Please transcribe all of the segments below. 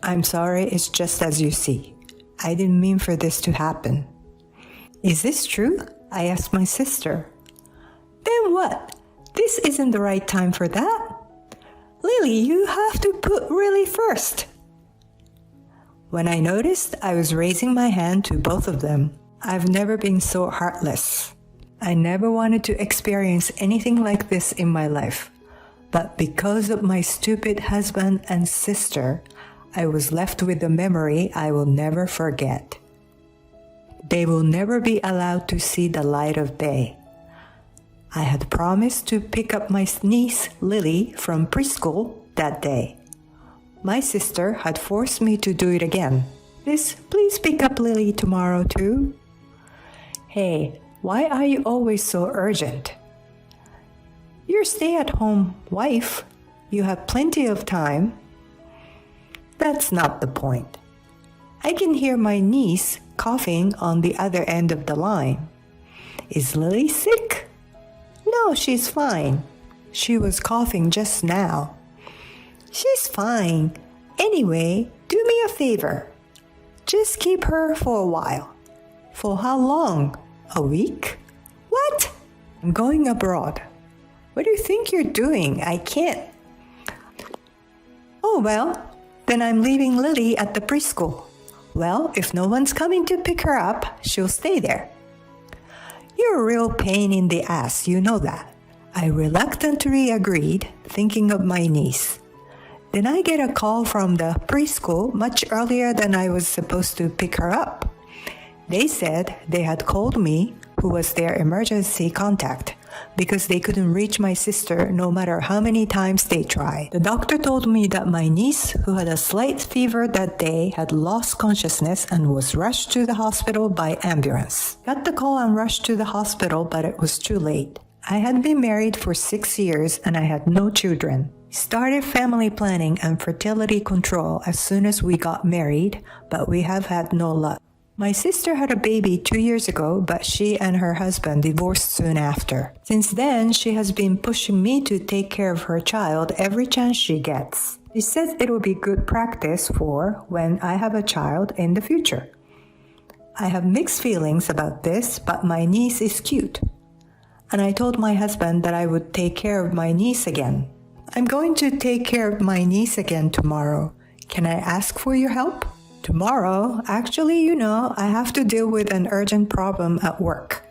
I'm sorry, it's just as you see. I didn't mean for this to happen. Is this true? I asked my sister. Then what? This isn't the right time for that. Lily, you have to put really first. When I noticed, I was raising my hand to both of them. I've never been so heartless. I never wanted to experience anything like this in my life. But because of my stupid husband and sister, I was left with a memory I will never forget. They will never be allowed to see the light of day. I had promised to pick up my niece, Lily, from preschool that day. My sister had forced me to do it again. Please pick up Lily tomorrow too. Hey, why are you always so urgent? You're stay-at-home wife. You have plenty of time. That's not the point. I can hear my niece coughing on the other end of the line. Is Lily sick? No, she's fine. She was coughing just now. She's fine. Anyway, do me a favor. Just keep her for a while. For how long? A week? What? I'm going abroad. What do you think you're doing? I can't. Oh, well, then I'm leaving Lily at the preschool. Well, if no one's coming to pick her up, she'll stay there. You're a real pain in the ass, you know that. I reluctantly agreed, thinking of my niece. Then I get a call from the preschool much earlier than I was supposed to pick her up. They said they had called me, who was their emergency contact, because they couldn't reach my sister no matter how many times they tried. The doctor told me that my niece, who had a slight fever that day, had lost consciousness and was rushed to the hospital by ambulance. Got the call and rushed to the hospital, but it was too late. I had been married for 6 years and I had no children. Started family planning and fertility control as soon as we got married, but we have had no luck. My sister had a baby 2 years ago, but she and her husband divorced soon after. Since then, she has been pushing me to take care of her child every chance she gets. She says it will be good practice for when I have a child in the future. I have mixed feelings about this, but my niece is cute. And I told my husband that I would take care of my niece again. I'm going to take care of my niece again tomorrow. Can I ask for your help? Tomorrow? Actually, I have to deal with an urgent problem at work.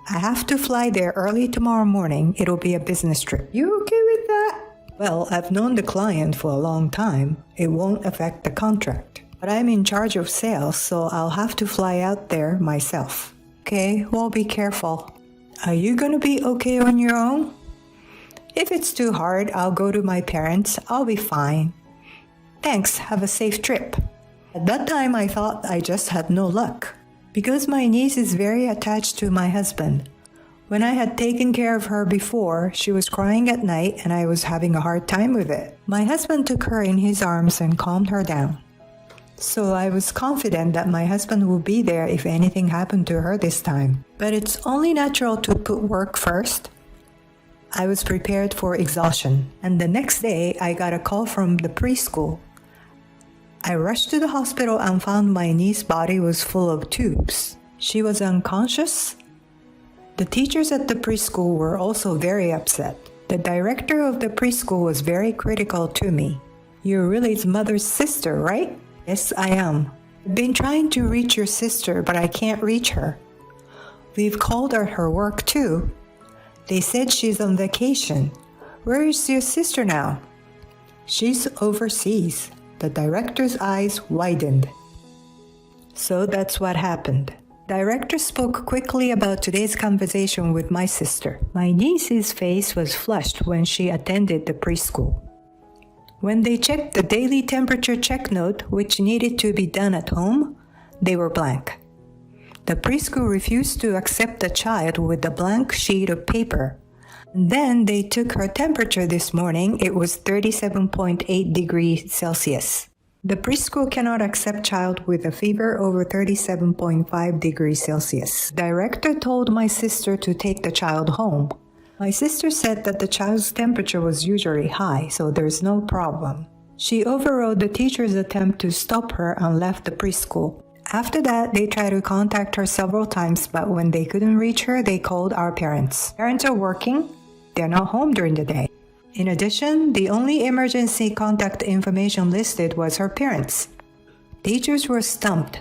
I have to fly there early tomorrow morning. It'll be a business trip. You okay with that? Well, I've known the client for a long time. It won't affect the contract. But I'm in charge of sales, so I'll have to fly out there myself. Okay, well, be careful. Are you gonna be okay on your own? If it's too hard, I'll go to my parents. I'll be fine. Thanks, have a safe trip. At that time, I thought I just had no luck. Because my niece is very attached to my husband. When I had taken care of her before, she was crying at night and I was having a hard time with it. My husband took her in his arms and calmed her down. So I was confident that my husband would be there if anything happened to her this time. But it's only natural to put work first. I was prepared for exhaustion. And the next day, I got a call from the preschool. I rushed to the hospital and found my niece's body was full of tubes. She was unconscious. The teachers at the preschool were also very upset. The director of the preschool was very critical to me. You're Lily's mother's sister, right? Yes, I am. I've been trying to reach your sister, but I can't reach her. We've called her work too. They said she's on vacation. Where is your sister now? She's overseas. The director's eyes widened. So that's what happened. Director spoke quickly about today's conversation with my sister. My niece's face was flushed when she attended the preschool. When they checked the daily temperature check note, which needed to be done at home, they were blank. The preschool refused to accept the child with a blank sheet of paper. Then they took her temperature this morning. It was 37.8 degrees Celsius. The preschool cannot accept child with a fever over 37.5 degrees Celsius. Director told my sister to take the child home. My sister said that the child's temperature was usually high, so there's no problem. She overrode the teacher's attempt to stop her and left the preschool. After that, they tried to contact her several times, but when they couldn't reach her, they called our parents. Parents are working. They're not home during the day. In addition, the only emergency contact information listed was her parents. Teachers were stumped.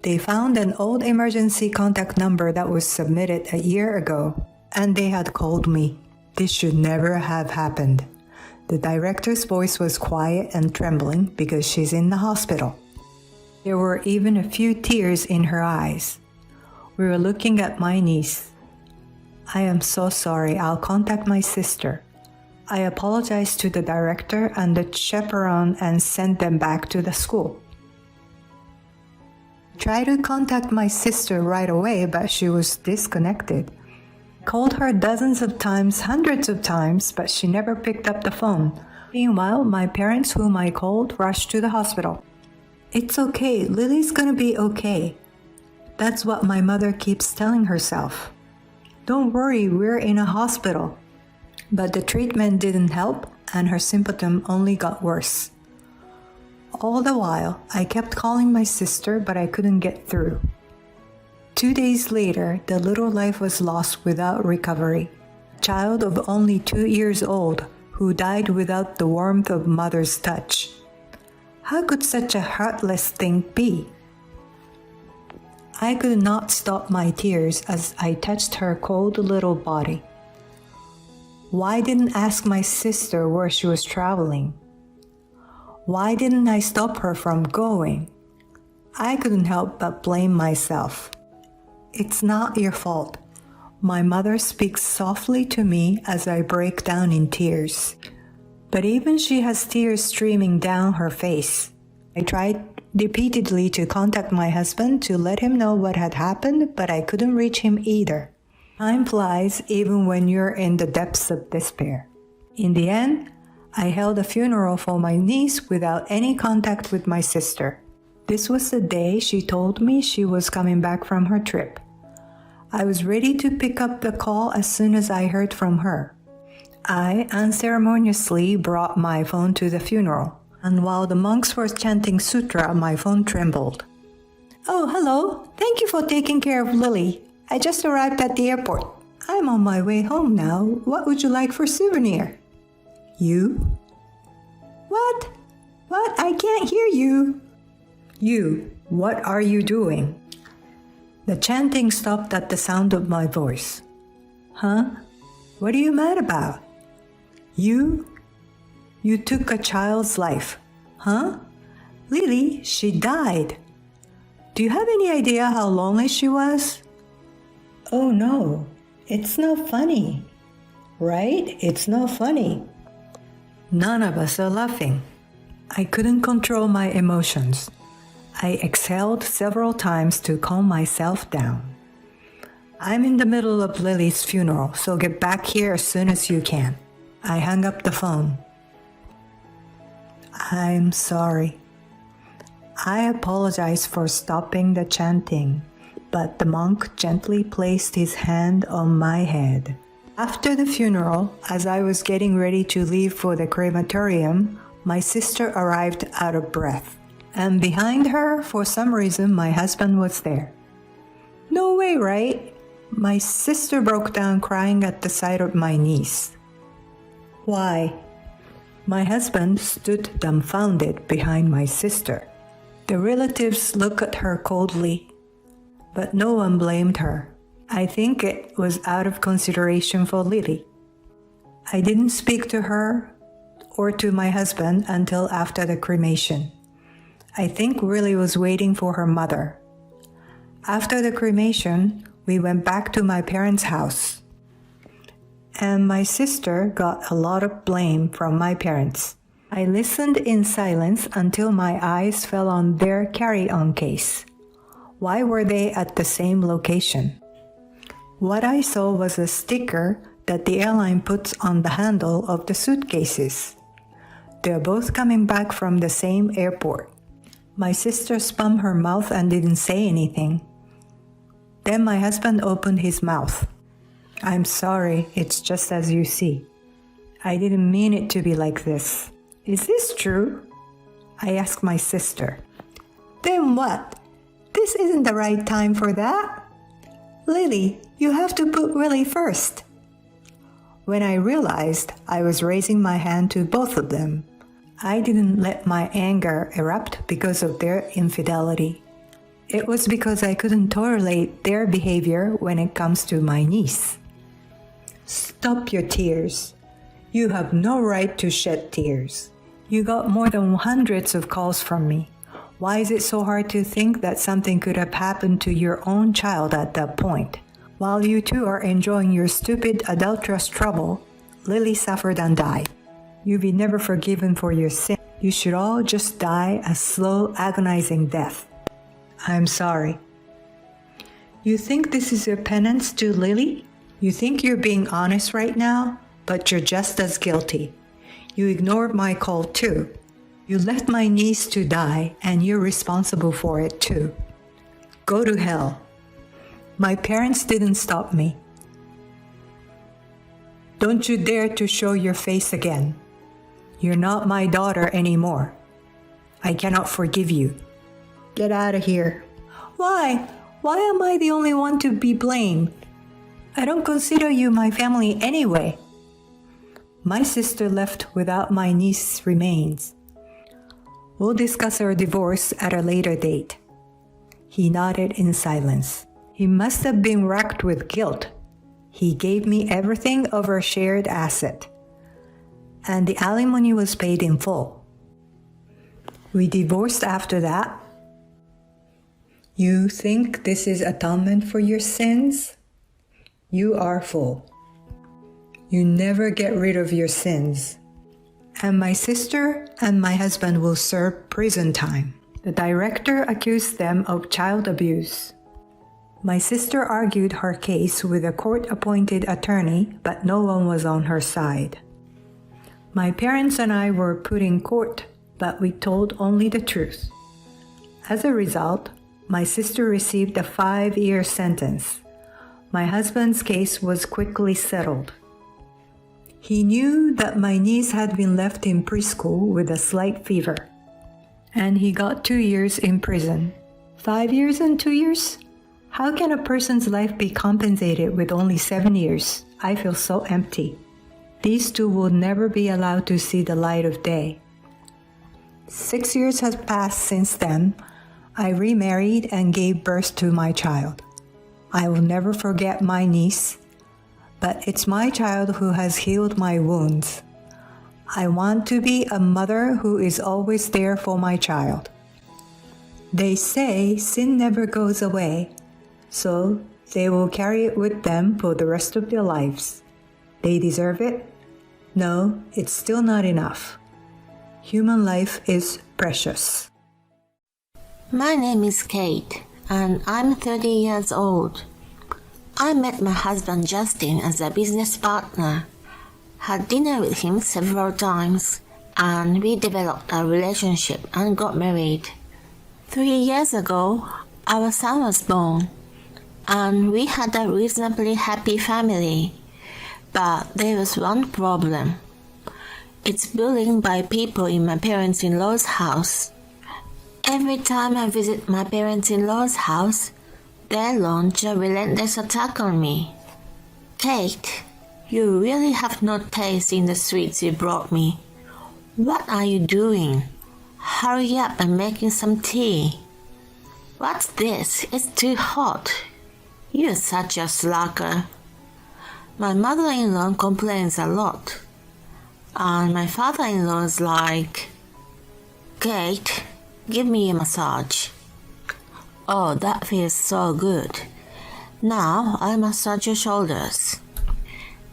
They found an old emergency contact number that was submitted a year ago, and they had called me. This should never have happened. The director's voice was quiet and trembling because she's in the hospital. There were even a few tears in her eyes. We were looking at my niece. I am so sorry. I'll contact my sister. I apologized to the director and the chaperone and sent them back to the school. I tried to contact my sister right away, but she was disconnected. Called her dozens of times, hundreds of times, but she never picked up the phone. Meanwhile, my parents, whom I called, rushed to the hospital. It's okay, Lily's gonna be okay. That's what my mother keeps telling herself. Don't worry, we're in a hospital. But the treatment didn't help, and her symptom only got worse. All the while, I kept calling my sister, but I couldn't get through. 2 days later, the little life was lost without recovery. A child of only 2 years old who died without the warmth of mother's touch. How could such a heartless thing be? I could not stop my tears as I touched her cold little body. Why didn't I ask my sister where she was traveling? Why didn't I stop her from going? I couldn't help but blame myself. It's not your fault. My mother speaks softly to me as I break down in tears. But even she has tears streaming down her face. I tried repeatedly to contact my husband to let him know what had happened, but I couldn't reach him either. Time flies even when you're in the depths of despair. In the end, I held a funeral for my niece without any contact with my sister. This was the day she told me she was coming back from her trip. I was ready to pick up the call as soon as I heard from her. I unceremoniously brought my phone to the funeral, and while the monks were chanting sutra, my phone trembled. Oh, hello. Thank you for taking care of Lily. I just arrived at the airport. I'm on my way home now. What would you like for souvenir? You? What? What? I can't hear you. You, what are you doing? The chanting stopped at the sound of my voice. Huh? What are you mad about? You took a child's life. Huh? Lily, she died. Do you have any idea how lonely she was? Oh no, it's not funny. Right? It's not funny. None of us are laughing. I couldn't control my emotions. I exhaled several times to calm myself down. I'm in the middle of Lily's funeral, so get back here as soon as you can. I hung up the phone. I'm sorry. I apologize for stopping the chanting, but the monk gently placed his hand on my head. After the funeral, as I was getting ready to leave for the crematorium, my sister arrived out of breath. And behind her, for some reason, my husband was there. No way, right? My sister broke down crying at the sight of my niece. Why? My husband stood dumbfounded behind my sister. The relatives looked at her coldly, but no one blamed her. I think it was out of consideration for Lily. I didn't speak to her or to my husband until after the cremation. I think Lily was waiting for her mother. After the cremation, we went back to my parents' house. And my sister got a lot of blame from my parents. I listened in silence until my eyes fell on their carry-on case. Why were they at the same location? What I saw was a sticker that the airline puts on the handle of the suitcases. They're both coming back from the same airport. My sister spun her mouth and didn't say anything. Then my husband opened his mouth. I'm sorry, it's just as you see. I didn't mean it to be like this. Is this true? I asked my sister. Then what? This isn't the right time for that. Lily, you have to put Willie first. When I realized I was raising my hand to both of them, I didn't let my anger erupt because of their infidelity. It was because I couldn't tolerate their behavior when it comes to my niece. Stop your tears. You have no right to shed tears. You got more than hundreds of calls from me. Why is it so hard to think that something could have happened to your own child at that point? While you two are enjoying your stupid adulterous trouble, Lily suffered and died. You'll be never forgiven for your sin. You should all just die a slow, agonizing death. I'm sorry. You think this is your penance to Lily? You think you're being honest right now, but you're just as guilty. You ignored my call too. You left my niece to die, and you're responsible for it too. Go to hell. My parents didn't stop me. Don't you dare to show your face again. You're not my daughter anymore. I cannot forgive you. Get out of here. Why? Why am I the only one to be blamed? I don't consider you my family anyway. My sister left without my niece's remains. We'll discuss our divorce at a later date. He nodded in silence. He must have been racked with guilt. He gave me everything of our shared asset, and the alimony was paid in full. We divorced after that. You think this is atonement for your sins? You are full. You never get rid of your sins. And my sister and my husband will serve prison time. The director accused them of child abuse. My sister argued her case with a court-appointed attorney, but no one was on her side. My parents and I were put in court, but we told only the truth. As a result, my sister received a 5-year sentence. My husband's case was quickly settled. He knew that my niece had been left in preschool with a slight fever, and he got 2 years in prison. 5 years and 2 years? How can a person's life be compensated with only 7 years? I feel so empty. These two will never be allowed to see the light of day. 6 years has passed since then. I remarried and gave birth to my child. I will never forget my niece, but it's my child who has healed my wounds. I want to be a mother who is always there for my child. They say sin never goes away, so they will carry it with them for the rest of their lives. They deserve it? No, it's still not enough. Human life is precious. My name is Kate, and I'm 30 years old. I met my husband Justin as a business partner, had dinner with him several times, and we developed a relationship and got married. 3 years ago, our son was born, and we had a reasonably happy family. But there was one problem. It's bullying by people in my parents-in-law's house. Every time I visit my parents-in-law's house, they launch a relentless attack on me. Kate, you really have no taste in the sweets you brought me. What are you doing? Hurry up and making some tea. What's this? It's too hot. You're such a slacker. My mother-in-law complains a lot. And my father-in-law's like, Kate, give me a massage. Oh, that feels so good. Now I'll massage your shoulders.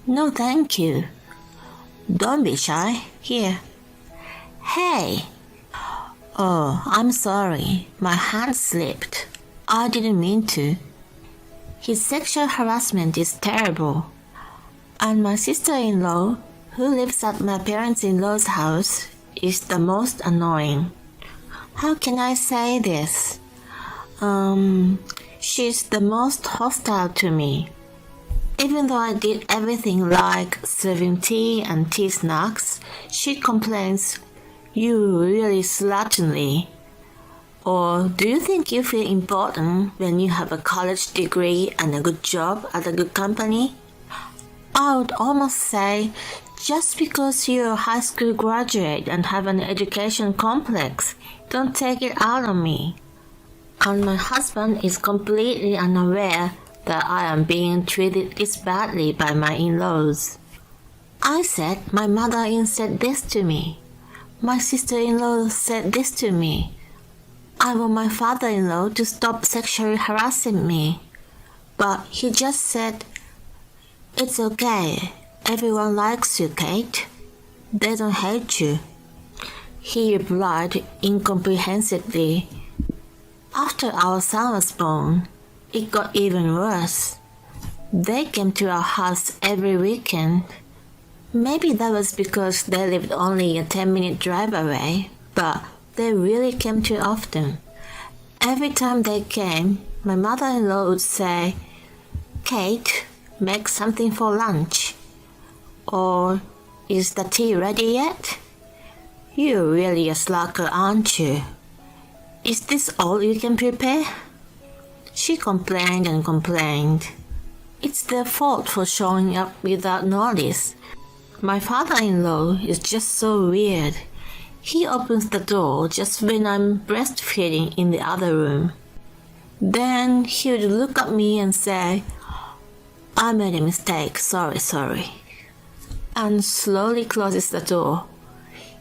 No, thank you. Don't be shy. Here. Hey. Oh, I'm sorry. My hand slipped. I didn't mean to. His sexual harassment is terrible. And my sister-in-law, who lives at my parents-in-law's house, is the most annoying. How can I say this? She's the most hostile to me. Even though I did everything like serving tea and tea snacks, she complains, You really slatternly. Or do you think you feel important when you have a college degree and a good job at a good company? I would almost say just because you're a high school graduate and have an education complex, don't take it out on me. And my husband is completely unaware that I am being treated this badly by my in-laws. I said my mother-in-law said this to me. My sister-in-law said this to me. I want my father-in-law to stop sexually harassing me. But he just said, "It's okay. Everyone likes you, Kate. They don't hate you." He replied incomprehensibly. After our son was born, it got even worse. They came to our house every weekend. Maybe that was because they lived only a 10-minute drive away, but they really came too often. Every time they came, my mother-in-law would say, "Kate, make something for lunch." Or, "Is the tea ready yet? You're really a slacker, aren't you? Is this all you can prepare?" She complained and complained. It's their fault for showing up without notice. My father-in-law is just so weird. He opens the door just when I'm breastfeeding in the other room. Then he would look at me and say, "I made a mistake, sorry," and slowly closes the door.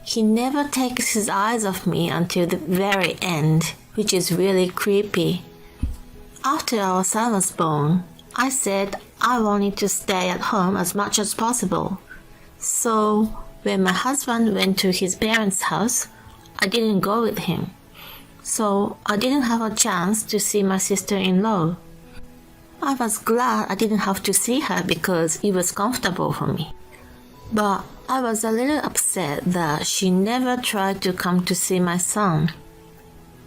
He never takes his eyes off me until the very end, which is really creepy. After our son was born, I said I wanted to stay at home as much as possible. So when my husband went to his parents' house, I didn't go with him. So I didn't have a chance to see my sister-in-law. I was glad I didn't have to see her because it was comfortable for me. But I was a little upset that she never tried to come to see my son.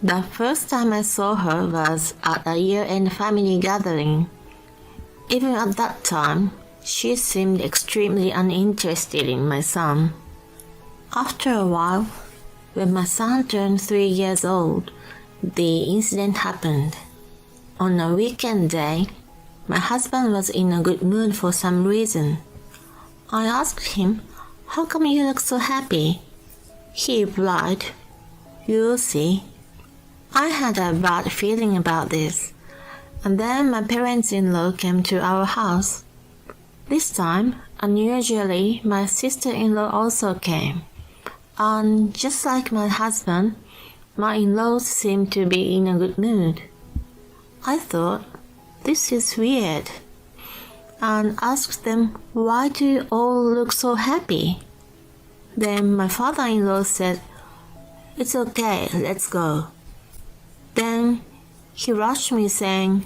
The first time I saw her was at a year-end family gathering. Even at that time, she seemed extremely uninterested in my son. After a while, when my son turned 3 years old, the incident happened. On a weekend day, my husband was in a good mood for some reason. I asked him, "How come you look so happy?" He replied, "You'll see." I had a bad feeling about this, and then my parents-in-law came to our house. This time, unusually, my sister-in-law also came, and just like my husband, my in-laws seemed to be in a good mood. I thought, this is weird, and asked them, "Why do you all look so happy?" Then my father-in-law said, "It's okay, let's go." Then he rushed me saying,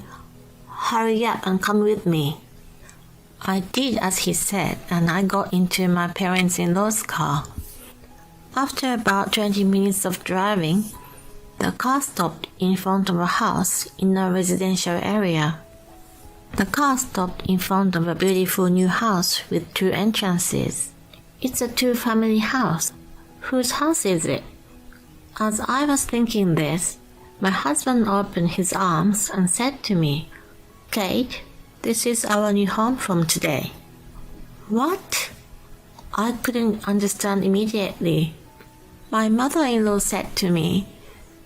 "Hurry up and come with me." I did as he said, and I got into my parents-in-law's car. After about 20 minutes of driving, the car stopped in front of a house in a residential area. The car stopped in front of a beautiful new house with 2 entrances. It's a 2-family house. Whose house is it? As I was thinking this, my husband opened his arms and said to me, "Kate, this is our new home from today." What? I couldn't understand immediately. My mother-in-law said to me,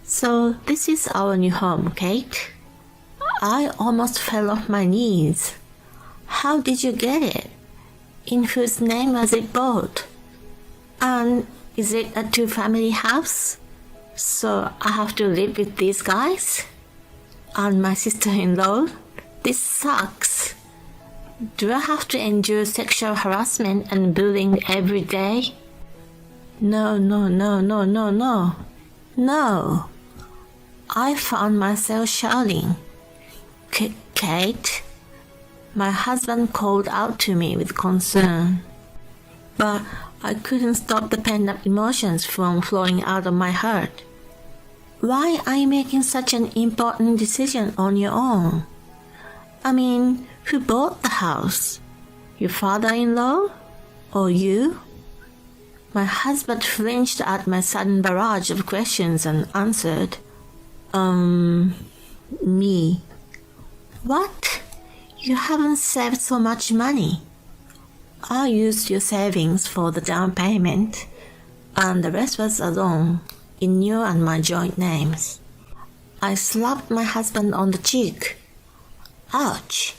"So this is our new home, Kate?" I almost fell off my knees. How did you get it? In whose name was it bought? And is it a 2-family house? So I have to live with these guys? And my sister-in-law? This sucks. Do I have to endure sexual harassment and bullying every day? No. No. I found myself shouting, "Kate?" My husband called out to me with concern. But I couldn't stop the pent-up emotions from flowing out of my heart. Why are you making such an important decision on your own? I mean, who bought the house? Your father-in-law? Or you? My husband flinched at my sudden barrage of questions and answered, me. What? You haven't saved so much money. I used your savings for the down payment, and the rest was a loan in your and my joint names. I slapped my husband on the cheek. Ouch!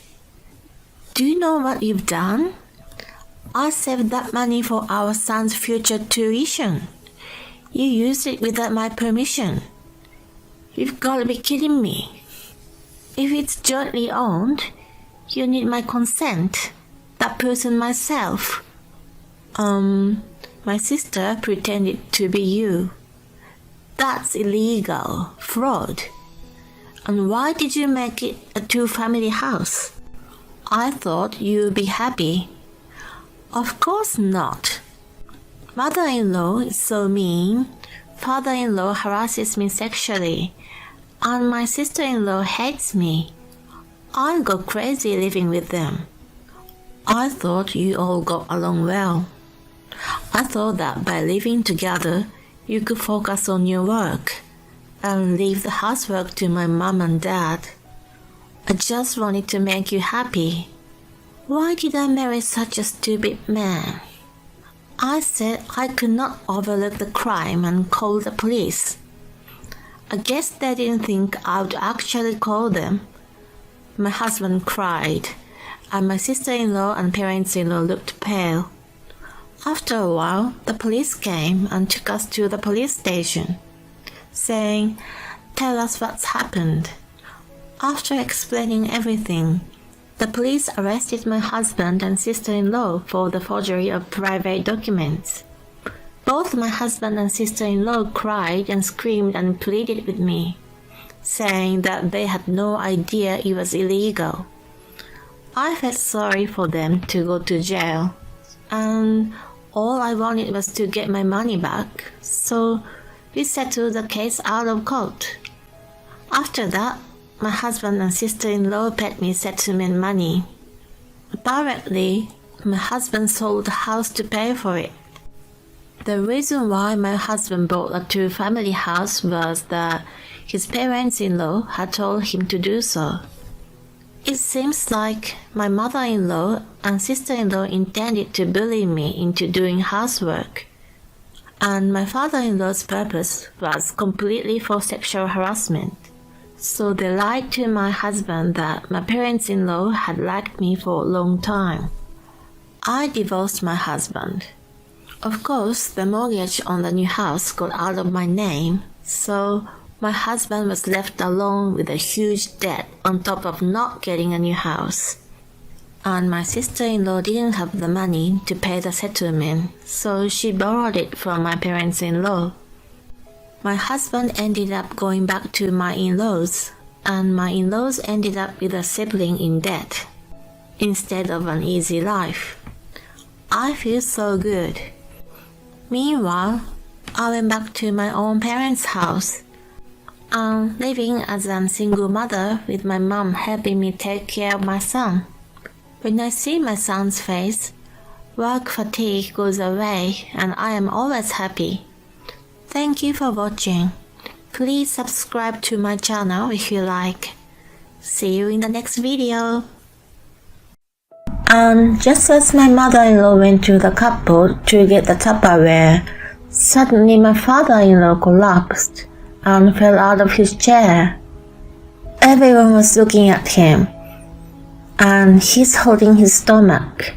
Do you know what you've done? I saved that money for our son's future tuition. You used it without my permission. You've got to be kidding me. If it's jointly owned, you need my consent. That person myself. My sister pretended to be you. That's illegal. Fraud. And why did you make it a two-family house? I thought you'd be happy. Of course not. Mother-in-law is so mean. Father-in-law harasses me sexually. And my sister-in-law hates me. I'll go crazy living with them. I thought you all got along well. I thought that by living together, you could focus on your work and leave the housework to my mom and dad. I just wanted to make you happy. Why did I marry such a stupid man? I said I could not overlook the crime and call the police. I guess they didn't think I would actually call them. My husband cried, and my sister-in-law and parents-in-law looked pale. After a while, the police came and took us to the police station, saying, "Tell us what's happened." After explaining everything, the police arrested my husband and sister-in-law for the forgery of private documents. Both my husband and sister-in-law cried and screamed and pleaded with me, saying that they had no idea it was illegal. I felt sorry for them to go to jail, and all I wanted was to get my money back, so we settled the case out of court. After that, my husband and sister-in-law paid me settlement money. Apparently, my husband sold the house to pay for it. The reason why my husband bought a two-family house was that his parents-in-law had told him to do so. It seems like my mother-in-law and sister-in-law intended to bully me into doing housework, and my father-in-law's purpose was completely for sexual harassment. So they lied to my husband that my parents-in-law had liked me for a long time. I divorced my husband. Of course, the mortgage on the new house got out of my name, so my husband was left alone with a huge debt on top of not getting a new house. And my sister-in-law didn't have the money to pay the settlement, so she borrowed it from my parents-in-law. My husband ended up going back to my in-laws, and my in-laws ended up with a sibling in debt, instead of an easy life. I feel so good. Meanwhile, I went back to my own parents' house. I'm living as a single mother with my mom helping me take care of my son. When I see my son's face, work fatigue goes away and I am always happy. Thank you for watching. Please subscribe to my channel if you like. See you in the next video. Just as my mother-in-law went to the cupboard to get the Tupperware, suddenly my father-in-law collapsed and fell out of his chair. Everyone was looking at him, and he's holding his stomach.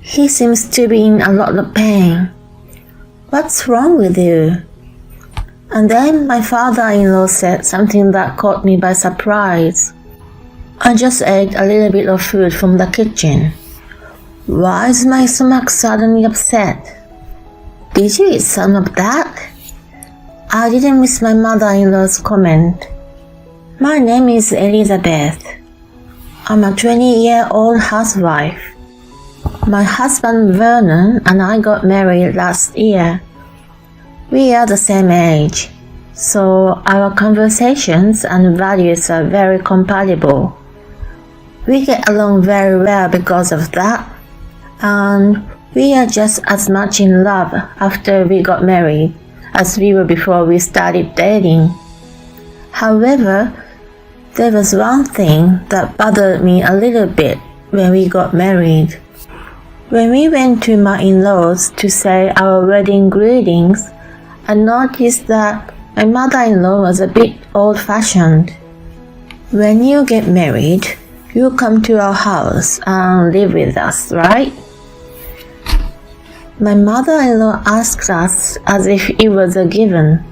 He seems to be in a lot of pain. What's wrong with you? And then my father-in-law said something that caught me by surprise. I just ate a little bit of food from the kitchen. Why is my stomach suddenly upset? Did you eat some of that? I didn't miss my mother-in-law's comment. My name is Elizabeth. I'm a 20-year-old housewife. My husband Vernon and I got married last year. We are the same age, so our conversations and values are very compatible. We get along very well because of that, and We are just as much in love after we got married as we were before we started dating. However, there was one thing that bothered me a little bit when we got married. When we went to my in-laws to say our wedding greetings, I noticed that my mother-in-law was a bit old-fashioned. When you get married, you come to our house and live with us, right? My mother-in-law asked us as if it was a given.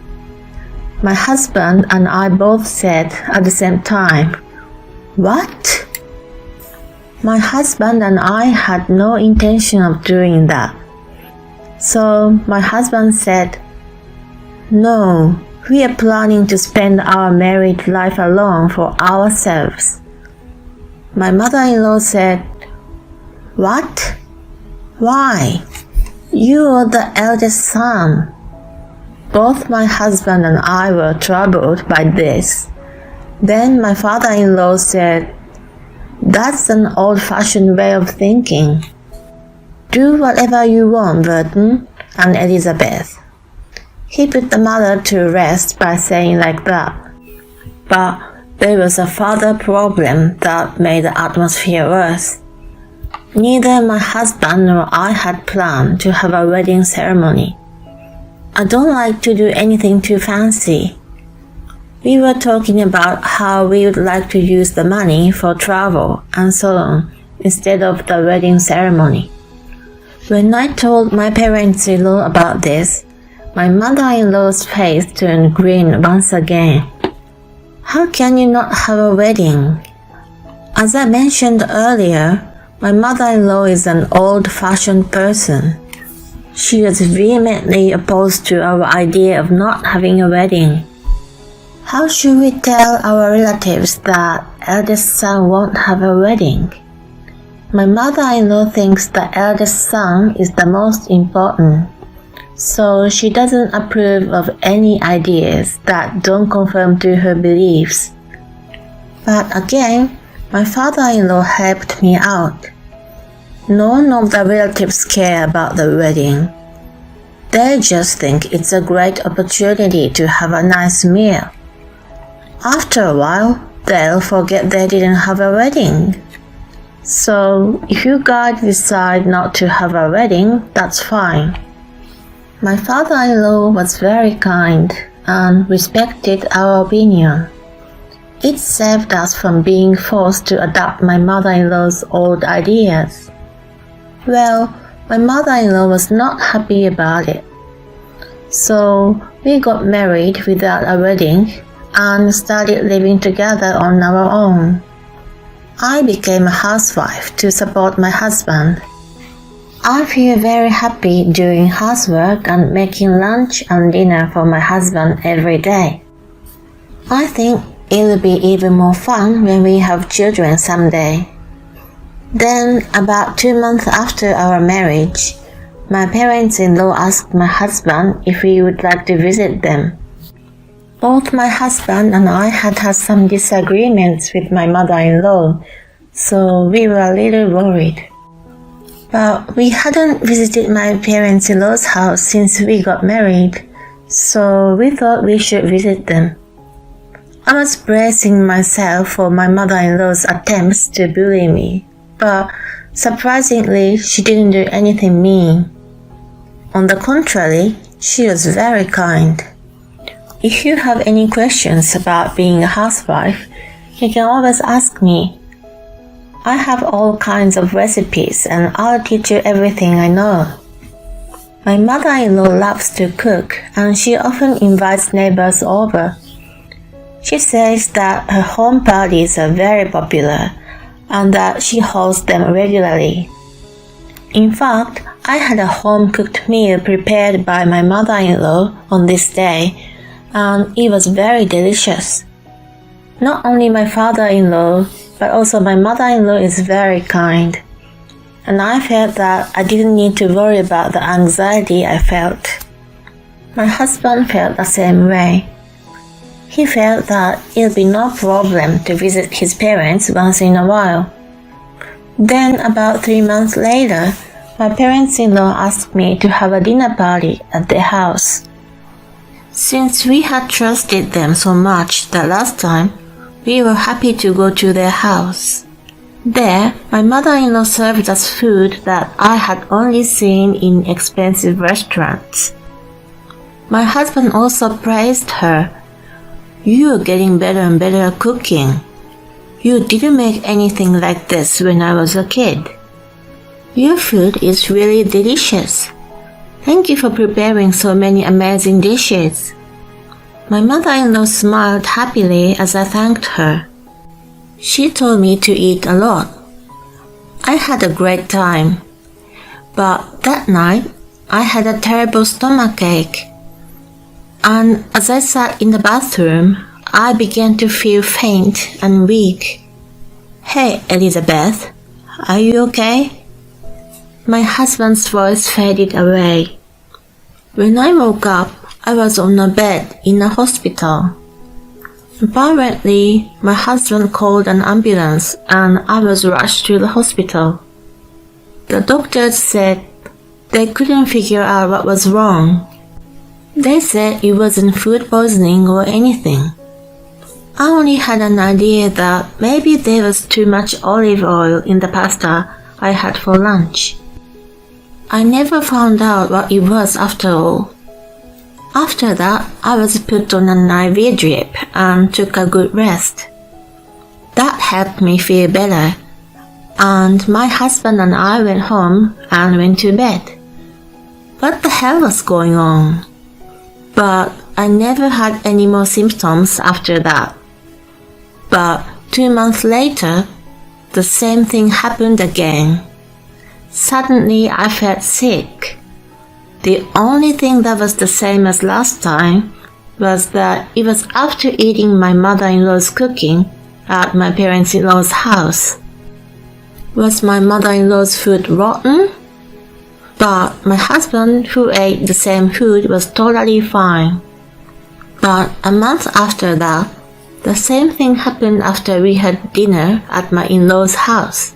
My husband and I both said at the same time, "What?" My husband and I had no intention of doing that. So my husband said, "No, we are planning to spend our married life alone for ourselves." My mother-in-law said, "What? Why? You are the eldest son." Both my husband and I were troubled by this. Then my father-in-law said, "That's an old-fashioned way of thinking. Do whatever you want, Burton and Elizabeth." He put the mother to rest by saying like that. But there was a further problem that made the atmosphere worse. Neither my husband nor I had planned to have a wedding ceremony. I don't like to do anything too fancy. We were talking about how we would like to use the money for travel and so on instead of the wedding ceremony. When I told my parents-in-law about this, my mother-in-law's face turned green once again. "How can you not have a wedding?" As I mentioned earlier, my mother-in-law is an old-fashioned person. She was vehemently opposed to our idea of not having a wedding. How should we tell our relatives that eldest son won't have a wedding? My mother-in-law thinks the eldest son is the most important, so she doesn't approve of any ideas that don't conform to her beliefs. But again, my father-in-law helped me out. None of the relatives care about the wedding. They just think it's a great opportunity to have a nice meal. After a while, they'll forget they didn't have a wedding. So, if you guys decide not to have a wedding, that's fine. My father-in-law was very kind and respected our opinion. It saved us from being forced to adopt my mother-in-law's old ideas. Well, my mother-in-law was not happy about it. So, we got married without a wedding and started living together on our own. I became a housewife to support my husband. I feel very happy doing housework and making lunch and dinner for my husband every day. I think it'll be even more fun when we have children someday. Then, about 2 months after our marriage, my parents-in-law asked my husband if we would like to visit them. Both my husband and I had some disagreements with my mother-in-law, so we were a little worried. But we hadn't visited my parents-in-law's house since we got married, so we thought we should visit them. I was bracing myself for my mother-in-law's attempts to bully me, but surprisingly, she didn't do anything mean. On the contrary, she was very kind. If you have any questions about being a housewife, you can always ask me. I have all kinds of recipes and I'll teach you everything I know. My mother-in-law loves to cook and she often invites neighbors over. She says that her home parties are very popular and that she hosts them regularly. In fact, I had a home-cooked meal prepared by my mother-in-law on this day, and it was very delicious. Not only my father-in-law, but also my mother-in-law is very kind, and I felt that I didn't need to worry about the anxiety I felt. My husband felt the same way. He felt that it'll be no problem to visit his parents once in a while. Then, about 3 months later, my parents-in-law asked me to have a dinner party at their house. Since we had trusted them so much that last time, we were happy to go to their house. There, my mother-in-law served us food that I had only seen in expensive restaurants. My husband also praised her. "You are getting better and better at cooking. You didn't make anything like this when I was a kid. Your food is really delicious. Thank you for preparing so many amazing dishes." My mother-in-law smiled happily as I thanked her. She told me to eat a lot. I had a great time. But that night, I had a terrible stomachache. And as I sat in the bathroom, I began to feel faint and weak. "Hey, Elizabeth, are you okay?" My husband's voice faded away. When I woke up, I was on a bed in a hospital. Apparently, my husband called an ambulance and I was rushed to the hospital. The doctors said they couldn't figure out what was wrong. They said it wasn't food poisoning or anything. I only had an idea that maybe there was too much olive oil in the pasta I had for lunch. I never found out what it was after all. After that, I was put on an IV drip and took a good rest. That helped me feel better, and my husband and I went home and went to bed. What the hell was going on? But I never had any more symptoms after that. But 2 months later, the same thing happened again. Suddenly I felt sick. The only thing that was the same as last time was that it was after eating my mother-in-law's cooking at my parents-in-law's house. Was my mother-in-law's food rotten? But my husband, who ate the same food, was totally fine. But a month after that, the same thing happened after we had dinner at my in-law's house.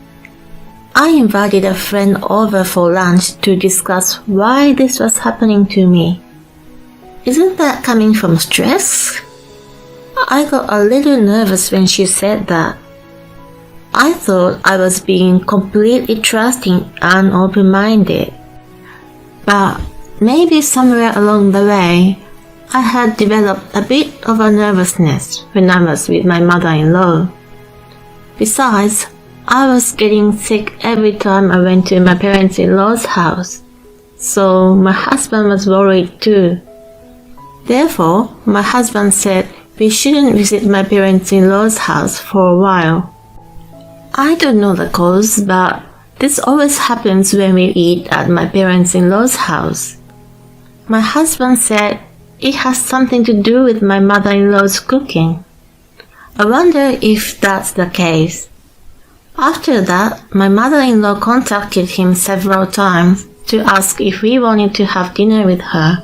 I invited a friend over for lunch to discuss why this was happening to me. Isn't that coming from stress? I got a little nervous when she said that. I thought I was being completely trusting and open-minded. But maybe somewhere along the way, I had developed a bit of a nervousness when I was with my mother-in-law. Besides, I was getting sick every time I went to my parents-in-law's house, so my husband was worried too. Therefore, my husband said we shouldn't visit my parents-in-law's house for a while. I don't know the cause, but this always happens when we eat at my parents-in-law's house. My husband said it has something to do with my mother-in-law's cooking. I wonder if that's the case. After that, my mother-in-law contacted him several times to ask if we wanted to have dinner with her.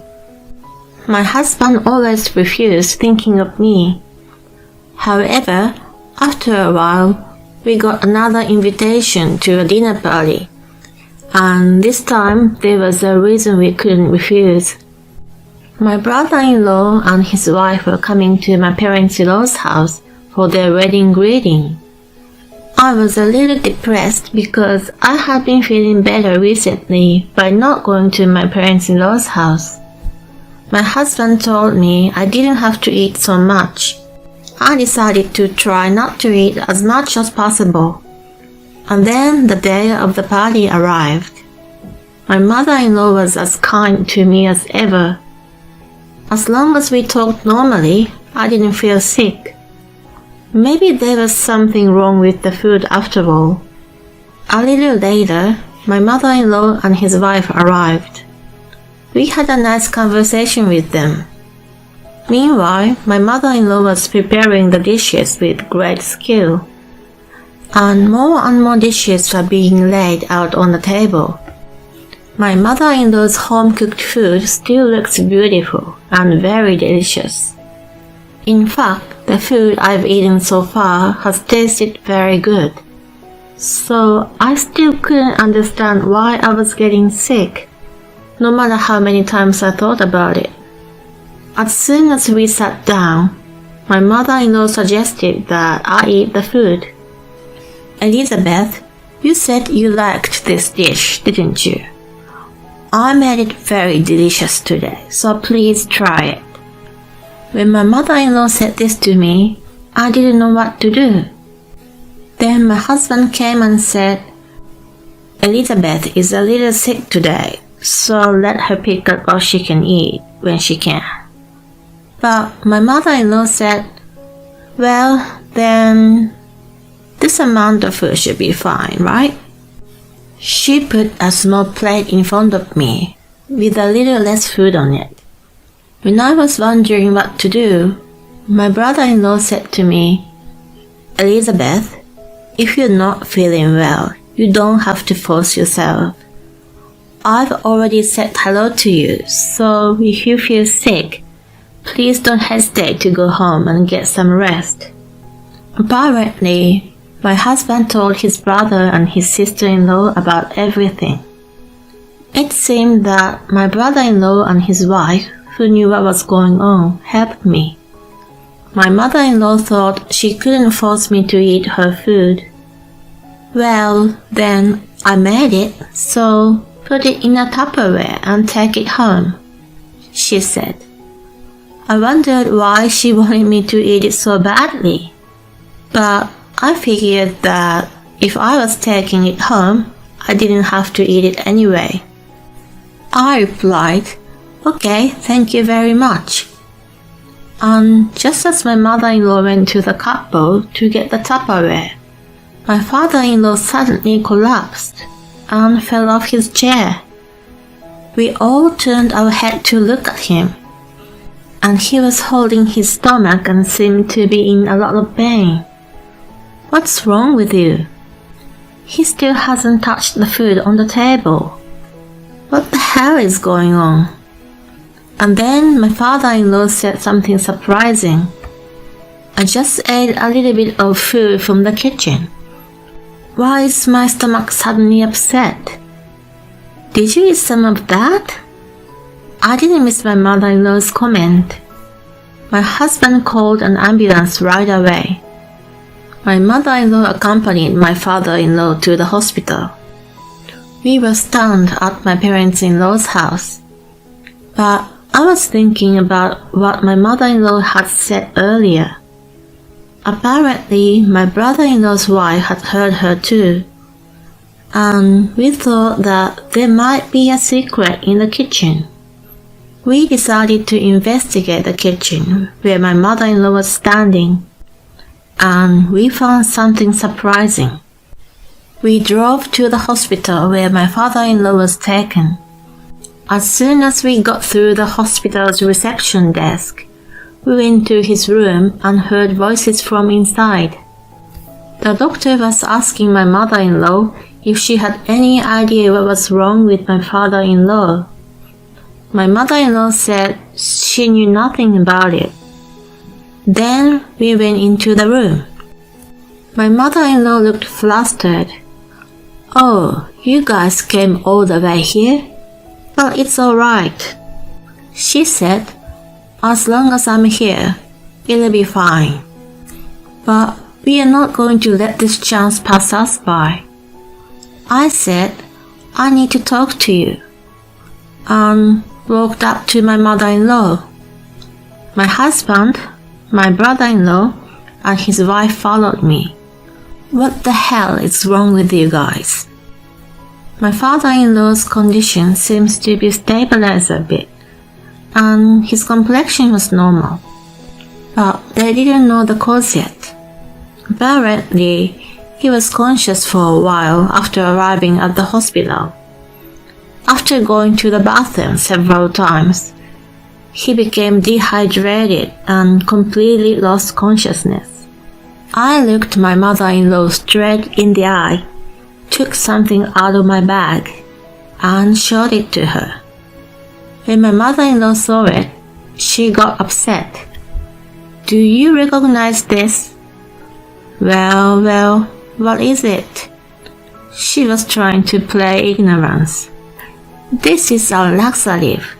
My husband always refused, thinking of me. However, after a while, we got another invitation to a dinner party, and this time there was a reason we couldn't refuse. My brother-in-law and his wife were coming to my parents-in-law's house for their wedding greeting. I was a little depressed because I had been feeling better recently by not going to my parents-in-law's house. My husband told me I didn't have to eat so much. I decided to try not to eat as much as possible. And then the day of the party arrived. My mother-in-law was as kind to me as ever. As long as we talked normally, I didn't feel sick. Maybe there was something wrong with the food after all. A little later, my mother-in-law and his wife arrived. We had a nice conversation with them. Meanwhile, my mother-in-law was preparing the dishes with great skill. And more dishes were being laid out on the table. My mother-in-law's home-cooked food still looks beautiful and very delicious. In fact, the food I've eaten so far has tasted very good. So I still couldn't understand why I was getting sick, no matter how many times I thought about it. As soon as we sat down, my mother-in-law suggested that I eat the food. Elizabeth, you said you liked this dish, didn't you? I made it very delicious today, so please try it. When my mother-in-law said this to me, I didn't know what to do. Then my husband came and said, Elizabeth is a little sick today, so let her pick up what she can eat when she can. But my mother-in-law said, well, then this amount of food should be fine, right? She put a small plate in front of me with a little less food on it. When I was wondering what to do, my brother-in-law said to me, Elizabeth, if you're not feeling well, you don't have to force yourself. I've already said hello to you, so if you feel sick, please don't hesitate to go home and get some rest. Apparently, my husband told his brother and his sister-in-law about everything. It seemed that my brother-in-law and his wife, who knew what was going on, helped me. My mother-in-law thought she couldn't force me to eat her food. Well, then I made it, so put it in a Tupperware and take it home, she said. I wondered why she wanted me to eat it so badly, but I figured that if I was taking it home, I didn't have to eat it anyway. I replied, okay, thank you very much. And just as my mother-in-law went to the cupboard to get the Tupperware, my father-in-law suddenly collapsed and fell off his chair. We all turned our head to look at him, and he was holding his stomach and seemed to be in a lot of pain. What's wrong with you? He still hasn't touched the food on the table. What the hell is going on? And then my father-in-law said something surprising. I just ate a little bit of food from the kitchen. Why is my stomach suddenly upset? Did you eat some of that? I didn't miss my mother-in-law's comment. My husband called an ambulance right away. My mother-in-law accompanied my father-in-law to the hospital. We were stunned at my parents-in-law's house. But I was thinking about what my mother-in-law had said earlier. Apparently, my brother-in-law's wife had heard her too, and we thought that there might be a secret in the kitchen. We decided to investigate the kitchen where my mother-in-law was standing, and we found something surprising. We drove to the hospital where my father-in-law was taken. As soon as we got through the hospital's reception desk, we went to his room and heard voices from inside. The doctor was asking my mother-in-law if she had any idea what was wrong with my father-in-law. My mother-in-law said she knew nothing about it. Then we went into the room. My mother-in-law looked flustered. Oh, you guys came all the way here? Well, it's alright, she said. As long as I'm here, it'll be fine. But we are not going to let this chance pass us by. I said, I need to talk to you, and walked up to my mother-in-law. My husband, my brother-in-law, and his wife followed me. What the hell is wrong with you guys? My father-in-law's condition seems to be stabilized a bit, and his complexion was normal, but they didn't know the cause yet. Apparently, he was conscious for a while after arriving at the hospital. After going to the bathroom several times, he became dehydrated and completely lost consciousness. I looked my mother-in-law straight in the eye, took something out of my bag, and showed it to her. When my mother-in-law saw it, she got upset. Do you recognize this? Well, what is it? She was trying to play ignorance. This is a laxative.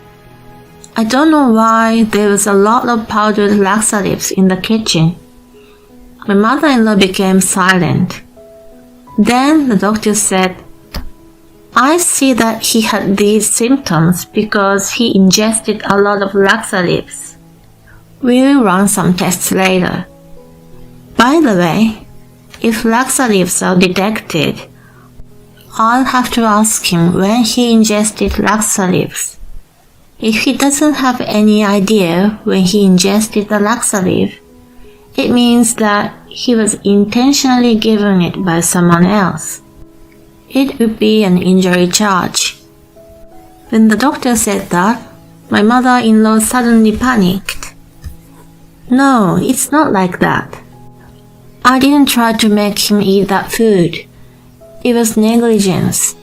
I don't know why there was a lot of powdered laxatives in the kitchen. My mother-in-law became silent. Then the doctor said, I see that he had these symptoms because he ingested a lot of laxatives. We'll run some tests later. By the way, if laxatives are detected, I'll have to ask him when he ingested laxatives. If he doesn't have any idea when he ingested the laxative, it means that he was intentionally given it by someone else. It would be an injury charge. When the doctor said that, my mother-in-law suddenly panicked. No, it's not like that. I didn't try to make him eat that food. It was negligence.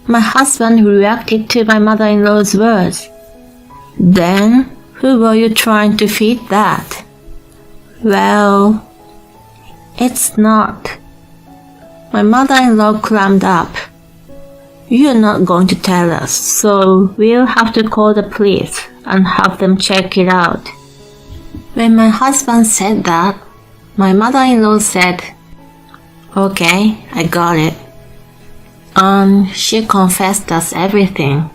My husband reacted to my mother-in-law's words. Then, who were you trying to feed that? Well, it's not. My mother-in-law climbed up. You're not going to tell us, so we'll have to call the police and have them check it out. When my husband said that, my mother-in-law said, Okay, I got it. And she confessed us everything.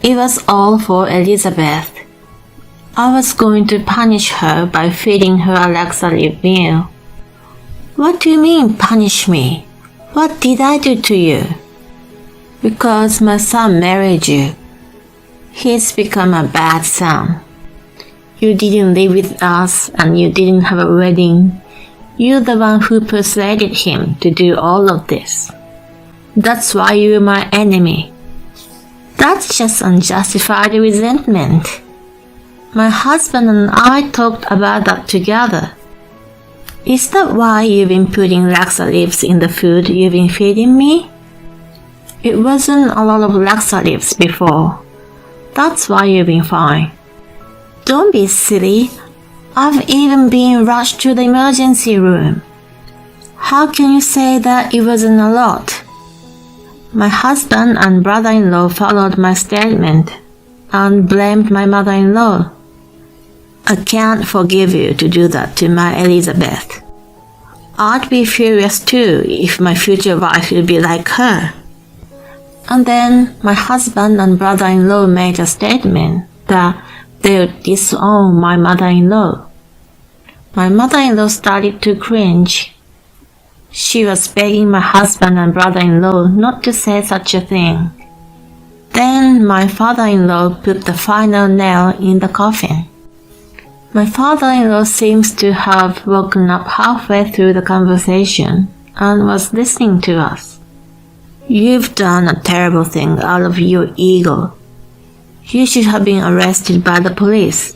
It was all for Elizabeth. I was going to punish her by feeding her a laxative meal. What do you mean, punish me? What did I do to you? Because my son married you. He's become a bad son. You didn't live with us and you didn't have a wedding. You're the one who persuaded him to do all of this. That's why you're my enemy. That's just unjustified resentment. My husband and I talked about that together. Is that why you've been putting laxatives in the food you've been feeding me? It wasn't a lot of laxatives before. That's why you've been fine. Don't be silly. I've even been rushed to the emergency room. How can you say that it wasn't a lot? My husband and brother-in-law followed my statement and blamed my mother-in-law. I can't forgive you to do that to my Elizabeth. I'd be furious too if my future wife would be like her. And then my husband and brother-in-law made a statement that they would disown my mother-in-law. My mother-in-law started to cringe. She was begging my husband and brother-in-law not to say such a thing. Then my father-in-law put the final nail in the coffin. My father-in-law seems to have woken up halfway through the conversation and was listening to us. You've done a terrible thing out of your ego. You should have been arrested by the police.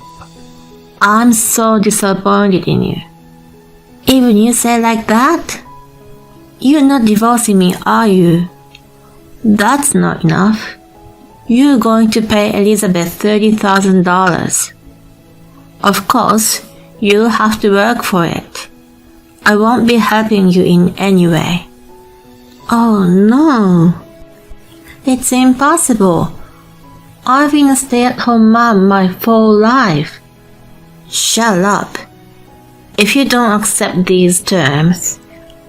I'm so disappointed in you. Even you say like that? You're not divorcing me, are you? That's not enough. You're going to pay Elizabeth $30,000. Of course, you'll have to work for it. I won't be helping you in any way. Oh no. It's impossible. I've been a stay-at-home mom my full life. Shut up. If you don't accept these terms,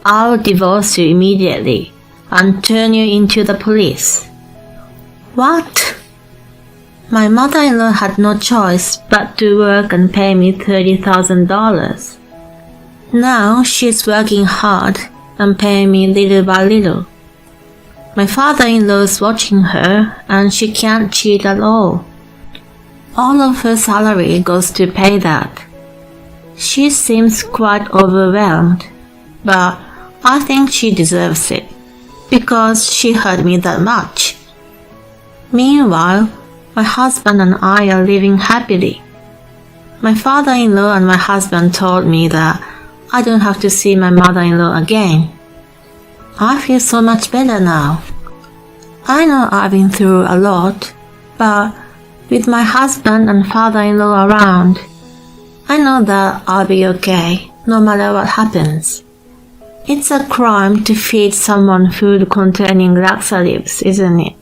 I'll divorce you immediately and turn you into the police. What? My mother-in-law had no choice but to work and pay me $30,000. Now she's working hard and paying me little by little. My father-in-law is watching her and she can't cheat at all. All of her salary goes to pay that. She seems quite overwhelmed, but I think she deserves it because she hurt me that much. Meanwhile, my husband and I are living happily. My father-in-law and my husband told me that I don't have to see my mother-in-law again. I feel so much better now. I know I've been through a lot, but with my husband and father-in-law around, I know that I'll be okay no matter what happens. It's a crime to feed someone food containing laxatives, isn't it?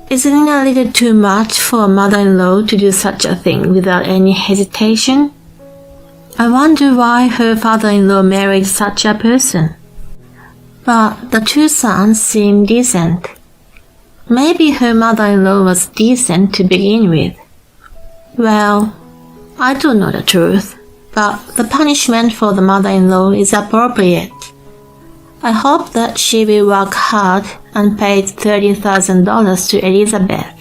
Isn't it a little too much for a mother-in-law to do such a thing without any hesitation? I wonder why her father-in-law married such a person. But the two sons seem decent. Maybe her mother-in-law was decent to begin with. Well, I don't know the truth, but the punishment for the mother-in-law is appropriate. I hope that she will work hard and pay $30,000 to Elizabeth.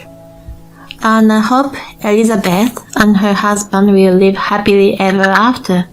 And I hope Elizabeth and her husband will live happily ever after.